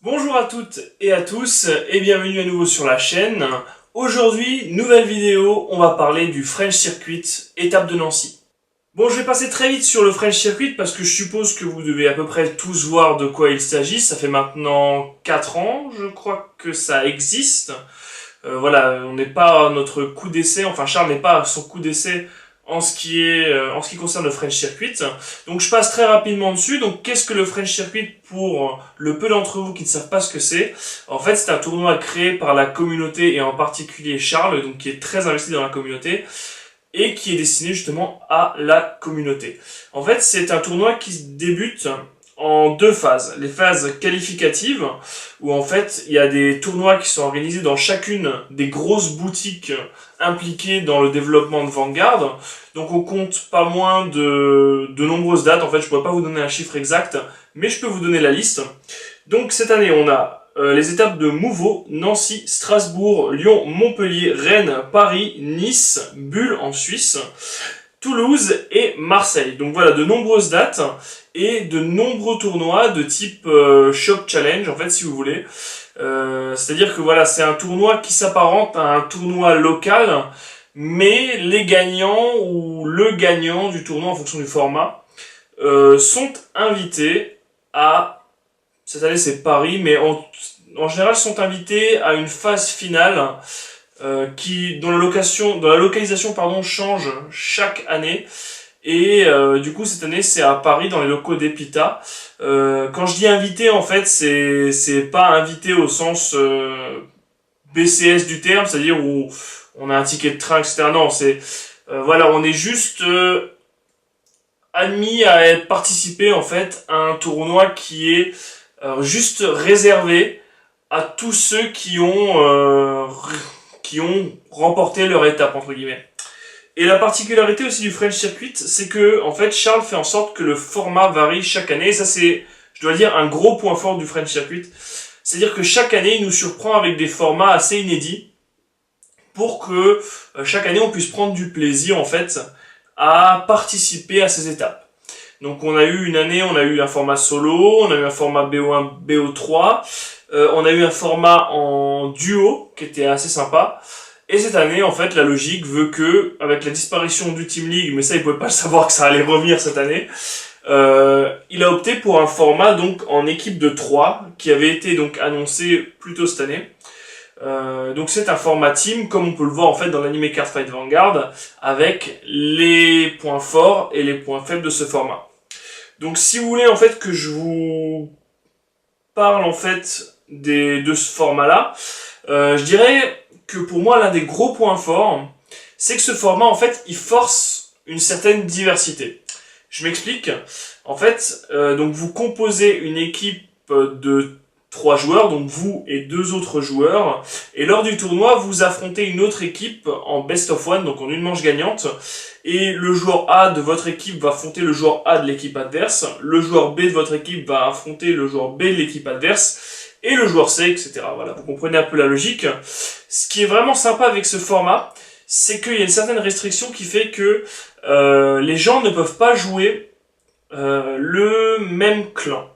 Bonjour à toutes et à tous et bienvenue à nouveau sur la chaîne. Aujourd'hui, nouvelle vidéo, on va parler du French Circuit, étape de Nancy. Bon, je vais passer très vite sur le French Circuit parce que je suppose que vous devez à peu près tous voir de quoi il s'agit. Ça fait maintenant 4 ans, je crois que ça existe. Voilà, on n'est pas à notre coup d'essai, enfin Charles n'est pas à son coup d'essai en ce qui concerne le French Circuit. Donc je passe très rapidement dessus. Donc qu'est-ce que le French Circuit pour le peu d'entre vous qui ne savent pas ce que c'est? En fait, c'est un tournoi créé par la communauté et en particulier Charles, donc qui est très investi dans la communauté et qui est destiné justement à la communauté. En fait, c'est un tournoi qui débute en deux phases. Les phases qualificatives, où en fait, il y a des tournois qui sont organisés dans chacune des grosses boutiques impliquées dans le développement de Vanguard. Donc on compte pas moins de nombreuses dates. En fait, je pourrais pas vous donner un chiffre exact, mais je peux vous donner la liste. Donc cette année, on a les étapes de Mouveau, Nancy, Strasbourg, Lyon, Montpellier, Rennes, Paris, Nice, Bulle en Suisse, Toulouse et Marseille. Donc voilà, de nombreuses dates et de nombreux tournois de type Shop Challenge, en fait, si vous voulez. C'est-à-dire que voilà, c'est un tournoi qui s'apparente à un tournoi local, mais les gagnants ou le gagnant du tournoi en fonction du format sont invités à, cette année c'est Paris, mais en général sont invités à une phase finale dont la localisation change chaque année. Et du coup cette année c'est à Paris dans les locaux d'Epita. Quand je dis invité, en fait c'est pas invité au sens BCS du terme, c'est-à-dire où on a un ticket de train, etc. Non, c'est voilà, on est juste admis à participer en fait à un tournoi qui est juste réservé à tous ceux qui ont remporté leur étape entre guillemets. Et la particularité aussi du French Circuit, c'est que en fait Charles fait en sorte que le format varie chaque année. Et ça c'est, je dois dire, un gros point fort du French Circuit. C'est-à-dire que chaque année il nous surprend avec des formats assez inédits pour que chaque année on puisse prendre du plaisir en fait à participer à ces étapes. Donc on a eu une année, on a eu un format solo, on a eu un format BO1, BO3, on a eu un format en duo qui était assez sympa. Et cette année, en fait, la logique veut que, avec la disparition du Team League, mais ça, il pouvait pas le savoir que ça allait revenir cette année, il a opté pour un format, donc, en équipe de 3, qui avait été, donc, annoncé plus tôt cette année. Donc, c'est un format team, comme on peut le voir, en fait, dans l'anime Cardfight Vanguard, avec les points forts et les points faibles de ce format. Donc, si vous voulez, en fait, que je vous parle, en fait, de ce format-là, je dirais que pour moi l'un des gros points forts, c'est que ce format en fait il force une certaine diversité. Je m'explique. En fait, donc vous composez une équipe de 3 joueurs, donc vous et 2 autres joueurs, et lors du tournoi vous affrontez une autre équipe en best of one, donc en une manche gagnante, et le joueur A de votre équipe va affronter le joueur A de l'équipe adverse, le joueur B de votre équipe va affronter le joueur B de l'équipe adverse, et le joueur C, etc. Voilà, vous comprenez un peu la logique. Ce qui est vraiment sympa avec ce format, c'est qu'il y a une certaine restriction qui fait que les gens ne peuvent pas jouer le même clan.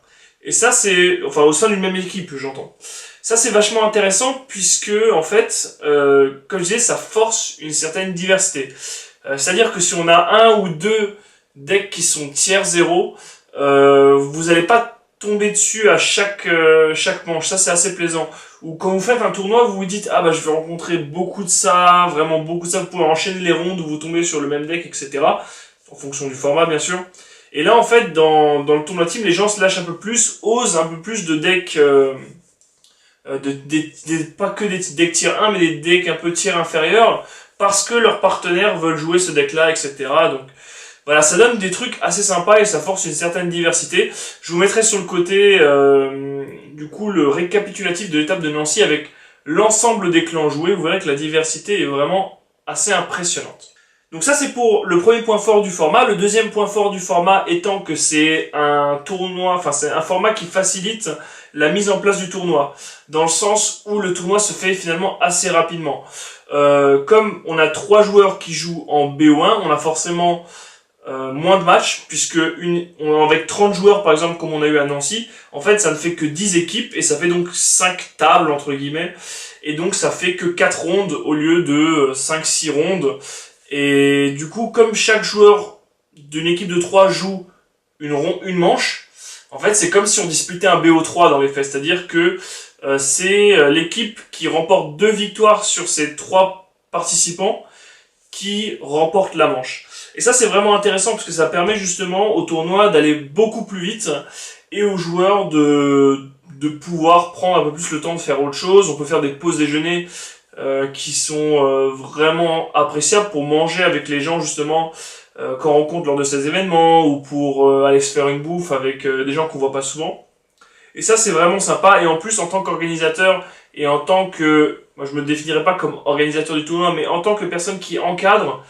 Et ça, c'est, enfin, au sein d'une même équipe, j'entends. Ça, c'est vachement intéressant puisque, en fait, comme je disais, ça force une certaine diversité. C'est-à-dire que si on a un ou deux decks qui sont tiers 0, vous n'allez pas tomber dessus à chaque manche. Ça, c'est assez plaisant. Ou quand vous faites un tournoi, vous vous dites ah bah je vais rencontrer beaucoup de ça, vraiment beaucoup de ça. Vous pouvez enchaîner les rondes où vous tombez sur le même deck, etc. En fonction du format, bien sûr. Et là, en fait, dans le tournoi team, les gens se lâchent un peu plus, osent un peu plus de decks, pas que des decks tier 1, mais des decks un peu tier inférieurs, parce que leurs partenaires veulent jouer ce deck-là, etc. Donc voilà, ça donne des trucs assez sympas et ça force une certaine diversité. Je vous mettrai sur le côté, du coup, le récapitulatif de l'étape de Nancy avec l'ensemble des clans joués. Vous verrez que la diversité est vraiment assez impressionnante. Donc ça, c'est pour le premier point fort du format. Le deuxième point fort du format étant que c'est un tournoi, enfin c'est un format qui facilite la mise en place du tournoi. Dans le sens où le tournoi se fait finalement assez rapidement. Comme on a 3 joueurs qui jouent en BO1, on a forcément moins de matchs, puisque avec 30 joueurs par exemple comme on a eu à Nancy, en fait ça ne fait que 10 équipes et ça fait donc 5 tables entre guillemets, et donc ça fait que 4 rondes au lieu de 5-6 rondes, et du coup comme chaque joueur d'une équipe de 3 joue une manche, en fait c'est comme si on disputait un BO3 dans les faits, c'est-à-dire que c'est l'équipe qui remporte 2 victoires sur ces 3 participants qui remporte la manche. Et ça c'est vraiment intéressant parce que ça permet justement au tournoi d'aller beaucoup plus vite et aux joueurs de pouvoir prendre un peu plus le temps de faire autre chose. On peut faire des pauses déjeuner qui sont vraiment appréciables pour manger avec les gens justement qu'on rencontre lors de ces événements, ou pour aller se faire une bouffe avec des gens qu'on voit pas souvent. Et ça c'est vraiment sympa, et en plus en tant qu'organisateur et en tant que, moi je me définirais pas comme organisateur du tournoi, mais en tant que personne qui encadre,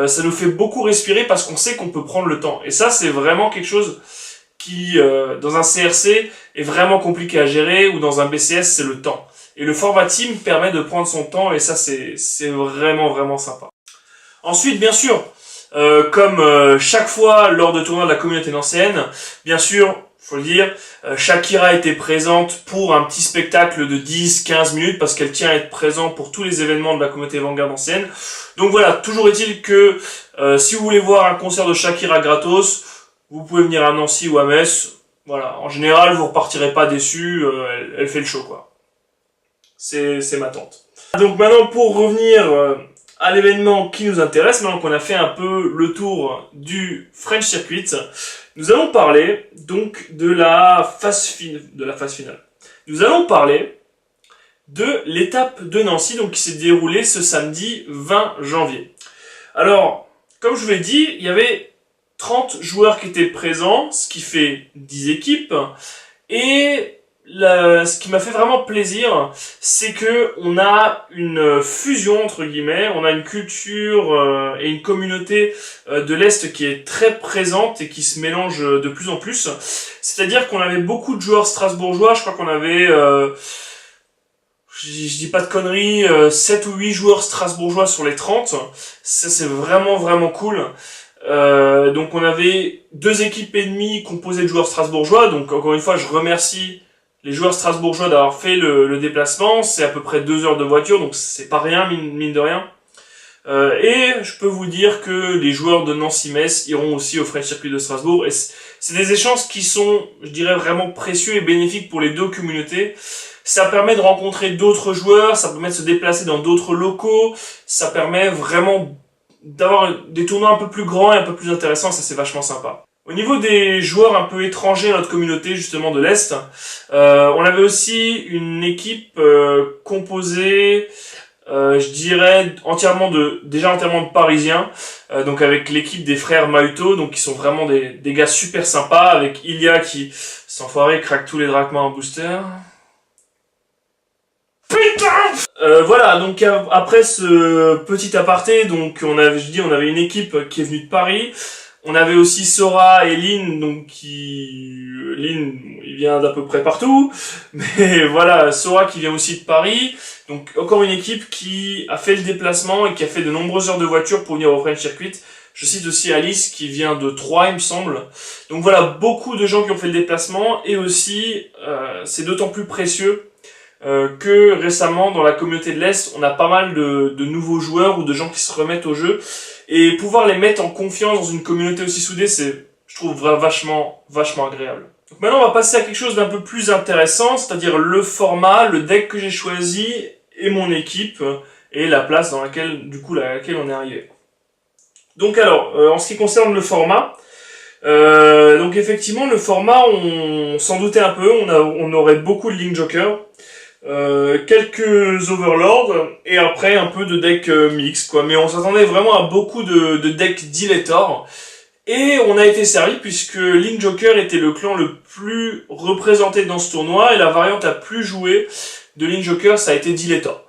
ça nous fait beaucoup respirer parce qu'on sait qu'on peut prendre le temps. Et ça c'est vraiment quelque chose qui dans un CRC est vraiment compliqué à gérer, ou dans un BCS c'est le temps. Et le format team permet de prendre son temps, et ça c'est vraiment sympa. Ensuite bien sûr, comme chaque fois lors de tournois de la communauté nancéenne, bien sûr, faut le dire, Shakira était présente pour un petit spectacle de 10-15 minutes parce qu'elle tient à être présente pour tous les événements de la communauté Vanguard nancéenne. Donc voilà, toujours est-il que si vous voulez voir un concert de Shakira gratos, vous pouvez venir à Nancy ou à Metz. Voilà, en général, vous repartirez pas déçus, elle fait le show quoi. C'est ma tante. Donc maintenant, pour revenir à l'événement qui nous intéresse, maintenant qu'on a fait un peu le tour du French Circuit, nous allons parler donc de la phase finale. Nous allons parler de l'étape de Nancy, donc qui s'est déroulée ce samedi 20 janvier. Alors, comme je vous l'ai dit, il y avait 30 joueurs qui étaient présents, ce qui fait 10 équipes, et ce qui m'a fait vraiment plaisir, c'est que on a une fusion entre guillemets, on a une culture et une communauté de l'Est qui est très présente et qui se mélange de plus en plus. C'est-à-dire qu'on avait beaucoup de joueurs strasbourgeois, je crois qu'on avait, je dis pas de conneries, 7 ou 8 joueurs strasbourgeois sur les 30. Ça c'est vraiment cool. Donc on avait 2 équipes et demie composées de joueurs strasbourgeois, donc encore une fois je remercie les joueurs strasbourgeois d'avoir fait le déplacement. C'est à peu près 2 heures de voiture, donc c'est pas rien, mine de rien. Et je peux vous dire que les joueurs de Nancy-Metz iront aussi au French Circuit de Strasbourg. Et c'est des échanges qui sont, je dirais, vraiment précieux et bénéfiques pour les 2 communautés. Ça permet de rencontrer d'autres joueurs, ça permet de se déplacer dans d'autres locaux, ça permet vraiment d'avoir des tournois un peu plus grands et un peu plus intéressants, ça c'est vachement sympa. Au niveau des joueurs un peu étrangers à notre communauté justement de l'Est, on avait aussi une équipe composée, je dirais, entièrement de Parisiens, donc avec l'équipe des frères Mahuto, donc qui sont vraiment des gars super sympas, avec Ilia qui, sans foirer, craque tous les drachmas en booster. Putain voilà, donc après ce petit aparté, donc on avait une équipe qui est venue de Paris. On avait aussi Sora et Lynn, donc Lynn, il vient d'à peu près partout, mais voilà, Sora qui vient aussi de Paris. Donc encore une équipe qui a fait le déplacement et qui a fait de nombreuses heures de voiture pour venir au French Circuit. Je cite aussi Alice qui vient de Troyes, il me semble. Donc voilà, beaucoup de gens qui ont fait le déplacement, et aussi c'est d'autant plus précieux que récemment dans la communauté de l'Est, on a pas mal de nouveaux joueurs ou de gens qui se remettent au jeu, et pouvoir les mettre en confiance dans une communauté aussi soudée, c'est, je trouve, vachement agréable. Donc maintenant on va passer à quelque chose d'un peu plus intéressant, c'est-à-dire le format, le deck que j'ai choisi et mon équipe et la place dans laquelle on est arrivé. Donc alors, en ce qui concerne le format, donc effectivement le format, on s'en doutait un peu, on aurait beaucoup de Link Joker, quelques Overlords, et après un peu de deck mix quoi, mais on s'attendait vraiment à beaucoup de decks Dilator, et on a été servi puisque Link Joker était le clan le plus représenté dans ce tournoi, et la variante la plus jouée de Link Joker, ça a été Dilator.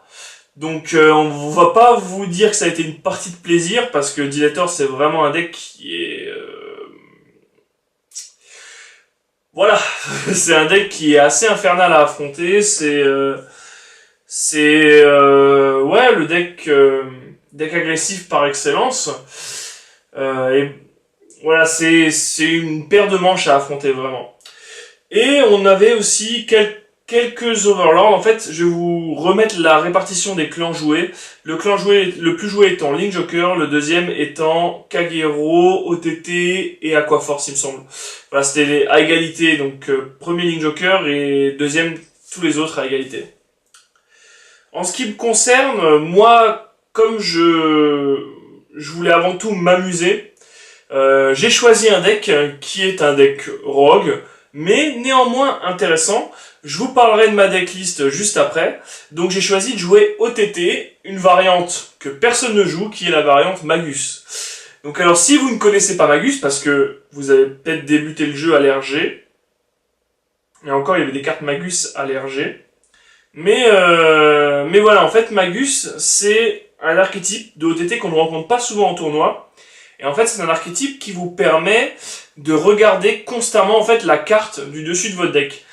Donc on va pas vous dire que ça a été une partie de plaisir, parce que Dilator c'est vraiment un deck qui est voilà, c'est un deck qui est assez infernal à affronter. C'est le deck agressif par excellence. Et Voilà, c'est une paire de manches à affronter vraiment. Et on avait aussi quelques overlords. En fait, je vais vous remettre la répartition des clans joués. Le clan le plus joué étant Link Joker, le deuxième étant Kagero, OTT et Aquaforce, il me semble. Voilà, c'était à égalité, donc premier Link Joker et deuxième tous les autres à égalité. En ce qui me concerne, moi, comme je voulais avant tout m'amuser, j'ai choisi un deck qui est un deck rogue, mais néanmoins intéressant. Je vous parlerai de ma decklist juste après. Donc j'ai choisi de jouer OTT, une variante que personne ne joue, qui est la variante Magus. Donc alors si vous ne connaissez pas Magus, parce que vous avez peut-être débuté le jeu à l'RG, et encore il y avait des cartes Magus à l'RG, mais voilà, en fait Magus c'est un archétype de OTT qu'on ne rencontre pas souvent en tournoi. Et en fait, c'est un archétype qui vous permet de regarder constamment en fait la carte du dessus de votre deck.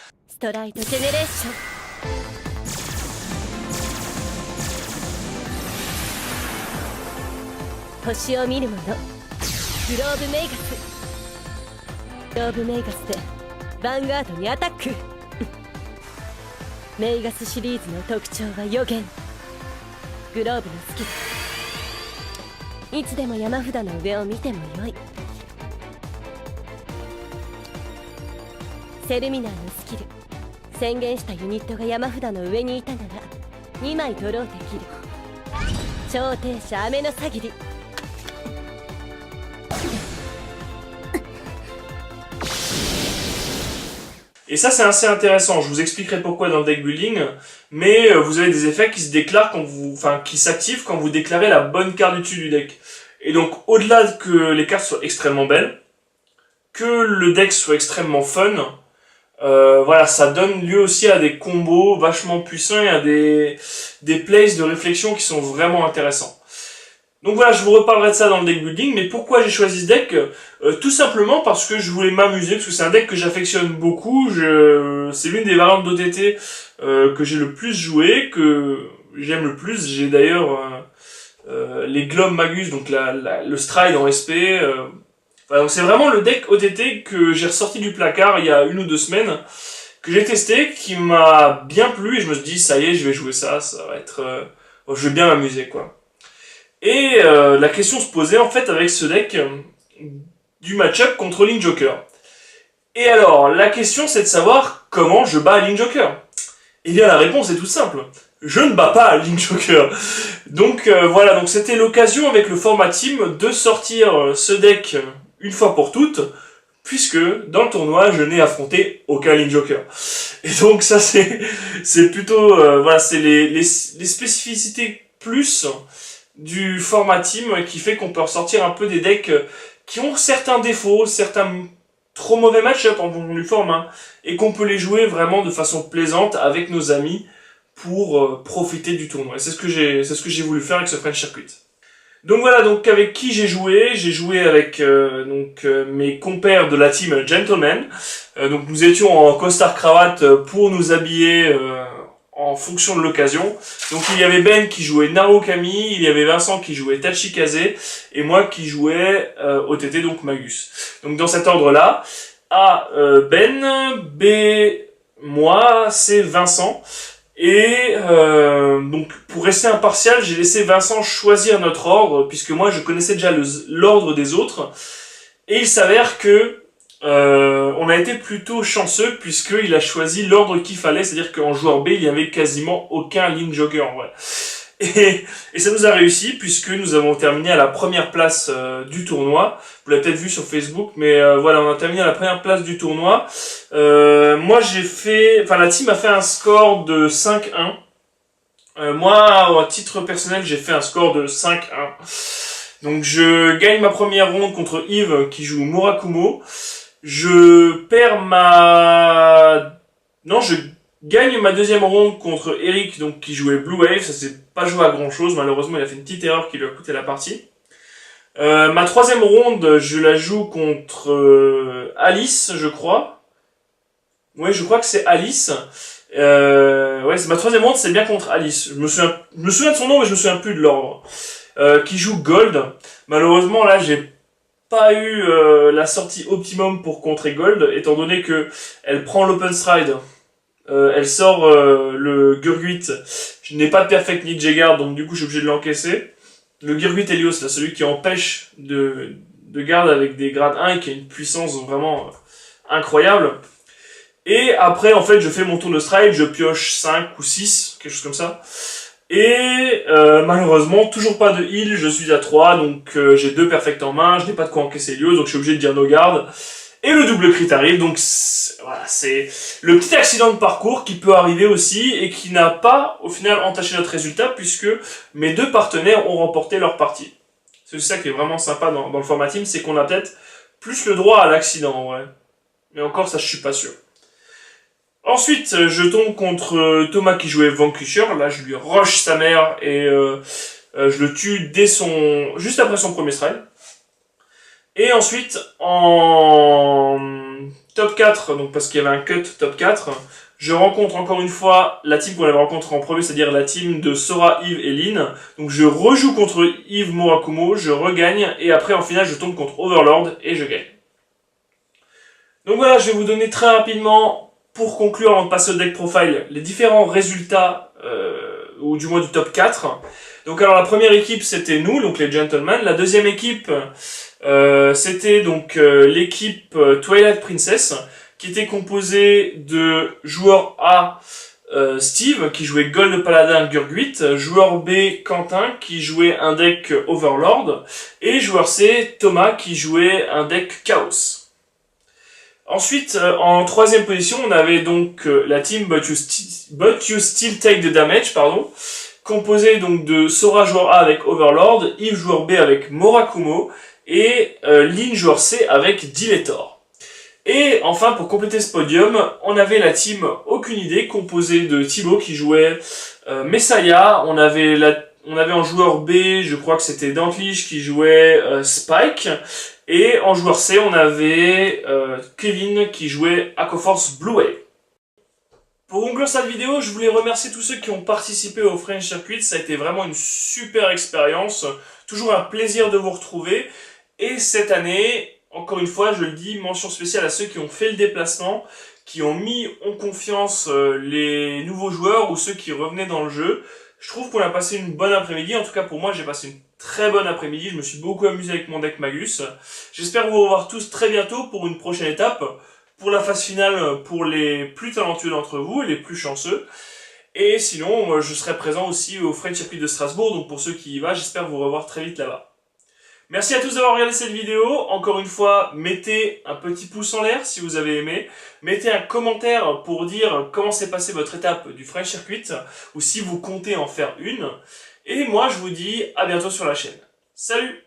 Et ça c'est assez intéressant, je vous expliquerai pourquoi dans le deck building, mais vous avez des effets qui se déclarent qui s'activent quand vous déclarez la bonne carte du dessus du deck. Et donc au-delà que les cartes soient extrêmement belles, que le deck soit extrêmement fun, voilà, ça donne lieu aussi à des combos vachement puissants et à des plays de réflexion qui sont vraiment intéressants. Donc voilà, je vous reparlerai de ça dans le deck building, mais pourquoi j'ai choisi ce deck? Tout simplement parce que je voulais m'amuser, parce que c'est un deck que j'affectionne beaucoup, c'est l'une des variantes d'OTT que j'ai le plus joué, que j'aime le plus. J'ai d'ailleurs les globes Magus, donc le stride en SP. Voilà, donc c'est vraiment le deck OTT que j'ai ressorti du placard il y a 1 ou 2 semaines, que j'ai testé, qui m'a bien plu, et je me suis dit, ça y est, je vais jouer ça va être... je vais bien m'amuser, quoi. Et la question se posait en fait avec ce deck du match-up contre Link Joker. Et alors, la question c'est de savoir comment je bats Link Joker. Eh bien la réponse est toute simple. Je ne bats pas Link Joker. Donc voilà, donc c'était l'occasion avec le format team de sortir ce deck une fois pour toutes, puisque dans le tournoi je n'ai affronté aucun Link Joker. Et donc ça c'est plutôt voilà, c'est les spécificités plus du format team qui fait qu'on peut ressortir un peu des decks qui ont certains défauts, certains trop mauvais match-up en fonction du format, et qu'on peut les jouer vraiment de façon plaisante avec nos amis pour profiter du tournoi. Et c'est ce que j'ai voulu faire avec ce French Circuit. Donc voilà, donc avec qui j'ai joué avec mes compères de la team Gentleman. Donc nous étions en costard cravate pour nous habiller en fonction de l'occasion. Donc il y avait Ben qui jouait Narukami, il y avait Vincent qui jouait Tachikaze, et moi qui jouais OTT, donc Magus. Donc dans cet ordre-là, A, Ben, B, moi, C, Vincent. Et donc pour rester impartial, j'ai laissé Vincent choisir notre ordre, puisque moi je connaissais déjà l'ordre des autres. Et il s'avère que on a été plutôt chanceux, puisqu'il a choisi l'ordre qu'il fallait, c'est-à-dire qu'en joueur B, il n'y avait quasiment aucun Link Joker en vrai. Et ça nous a réussi, puisque nous avons terminé à la première place du tournoi. Vous l'avez peut-être vu sur Facebook, mais voilà, on a terminé à la première place du tournoi. Moi la team a fait un score de 5-1. Moi, à titre personnel, j'ai fait un score de 5-1. Donc je gagne ma première ronde contre Yves, qui joue Murakumo. Je gagne ma deuxième ronde contre Eric, donc qui jouait Blue Wave. Ça s'est pas joué à grand chose, malheureusement il a fait une petite erreur qui lui a coûté la partie. Ma troisième ronde, je la joue contre Alice, je crois. Ouais, je crois que c'est Alice. Ouais, c'est ma troisième ronde, c'est bien contre Alice. Je me souviens de son nom, mais je me souviens plus de l'ordre. Qui joue Gold. Malheureusement, là, j'ai pas eu la sortie optimum pour contrer Gold, étant donné que elle prend l'Open Stride, elle sort le Gurguit, je n'ai pas de Perfect Ninja Guard, donc du coup je suis obligé de l'encaisser. Le Gurguit Helios, là, celui qui empêche de garde avec des grades 1 et qui a une puissance vraiment incroyable. Et après, en fait, je fais mon tour de stride, je pioche 5 ou 6, quelque chose comme ça. Et malheureusement, toujours pas de heal, je suis à 3, donc j'ai 2 perfects en main, je n'ai pas de quoi encaisser Helios, donc je suis obligé de dire no guard. Et le double crit arrive, donc voilà, c'est le petit accident de parcours qui peut arriver aussi et qui n'a pas au final entaché notre résultat puisque mes 2 partenaires ont remporté leur partie. C'est ça qui est vraiment sympa dans le format team, c'est qu'on a peut-être plus le droit à l'accident en vrai. Mais encore ça je suis pas sûr. Ensuite je tombe contre Thomas qui jouait Vanquisher, là je lui rush sa mère et je le tue juste après son premier stride. Et ensuite, en top 4, donc parce qu'il y avait un cut top 4, je rencontre encore une fois la team qu'on avait rencontrée en premier, c'est-à-dire la team de Sora, Yves et Lynn. Donc je rejoue contre Yves Murakumo, je regagne, et après en finale je tombe contre Overlord et je gagne. Donc voilà, je vais vous donner très rapidement, pour conclure avant de passer au deck profile, les différents résultats, ou du moins du top 4. Donc alors la première équipe c'était nous, donc les Gentlemen. La deuxième équipe c'était donc l'équipe Twilight Princess qui était composée de joueur A Steve qui jouait Gold Paladin Gurguit, joueur B Quentin qui jouait un deck Overlord et joueur C Thomas qui jouait un deck Chaos. Ensuite, en troisième position, on avait donc la team But You Still Take the Damage, pardon, composée donc de Sora joueur A avec Overlord, Yves joueur B avec Murakumo, et Lynn joueur C avec Diletor. Et enfin, pour compléter ce podium, on avait la team Aucune Idée, composée de Thibaut qui jouait Messiah, on avait en joueur B, je crois que c'était Dantlish qui jouait Spike, et en joueur C, on avait Kevin qui jouait Aquaforce Blue Wave. Pour conclure cette vidéo, je voulais remercier tous ceux qui ont participé au French Circuit, ça a été vraiment une super expérience, toujours un plaisir de vous retrouver. Et cette année, encore une fois, je le dis, mention spéciale à ceux qui ont fait le déplacement, qui ont mis en confiance les nouveaux joueurs ou ceux qui revenaient dans le jeu. Je trouve qu'on a passé une bonne après-midi, en tout cas pour moi j'ai passé une très bonne après-midi, je me suis beaucoup amusé avec mon deck Magus. J'espère vous revoir tous très bientôt pour une prochaine étape, pour la phase finale pour les plus talentueux d'entre vous et les plus chanceux. Et sinon, je serai présent aussi au French Circuit de Strasbourg, donc pour ceux qui y vont, j'espère vous revoir très vite là-bas. Merci à tous d'avoir regardé cette vidéo. Encore une fois, mettez un petit pouce en l'air si vous avez aimé. Mettez un commentaire pour dire comment s'est passée votre étape du French Circuit ou si vous comptez en faire une. Et moi, je vous dis à bientôt sur la chaîne. Salut!